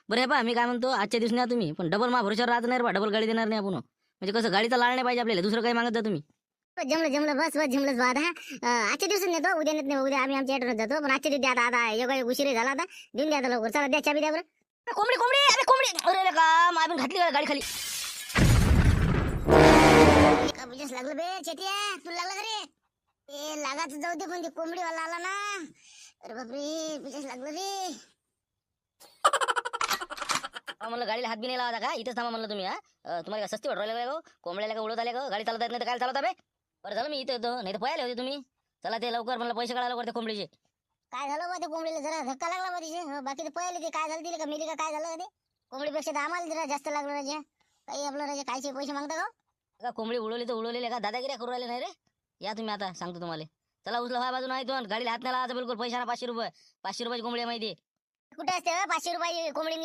बरं हे पहा मी काय म्हणतो, आजच्या दिवशी न्या तुम्ही, पण डबल भरोश्यावर राहत नाही रे बा, डबल गाडी देणार नाही आपण. म्हणजे कसं गाडीचा लाळ नाही पाहिजे आपल्याला, दुसरं काही मागत जा तुम्ही. जमलं जमलं बस बस जमलंच बाद हा. आजच्या दिवसात नेतो, उद्या नेत नाही, उद्या आम्ही आमच्या ॲटोनं जातो. पण आजच्या दिवशी द्या आता योगा उशीर झाला आता, देऊन द्या आता लवकर. चला द्या चाबी द्या बरं. कोंबडी कोंबडी अरे कोंबडी, अरे का आपण घातली का गाडी खाली. का बुजेस लागलं बे चेटिया, तुला लागलं का रे? ए लागाच जाऊ दे, पण ती कोंबडीवाला आला ना. अरे बापरे बुजेस लागलं रे. म्हणलं गाडीला हात बी नाही लावा का, इथेच थांबा म्हणलं तुम्ही. तुम्हाला काय सस्ती वाटू राहिलं का, कोंबड्याला का उडत आले का, गाडी चालवता येत नाही तर काय चालवता बे. बरं झालं मी इथे येतो, नाही तर पळाले होते तुम्ही. चला ते लवकर म्हणलं पैसे काढायला लवकर ते कोंबडीचे. काय झालं बा ते कोंबडीला, जरा धक्का लागला बा तिचे. बाकी ते पहिले ते काय झालं, तिला का मिली का काय झालं का ते. कोंबडीपेक्षा तर आम्हाला जरा जास्त लागलं राजा. काही आपलं राजा कायचे पैसे मागता का? का कोंबडी उडवली तर उडवलेली का, दादागिरी करू राहिले नाही रे. या तुम्ही आता सांगतो तुम्हाला. चला उचला व्हा बाजून, गाडीला हात नाही लावायचा बिलकुल. पैशाना 500 रुपये, 500 रुपयाची कोंबडी आहे माहिती. कुठे असते 500 रुपये कोंबडी?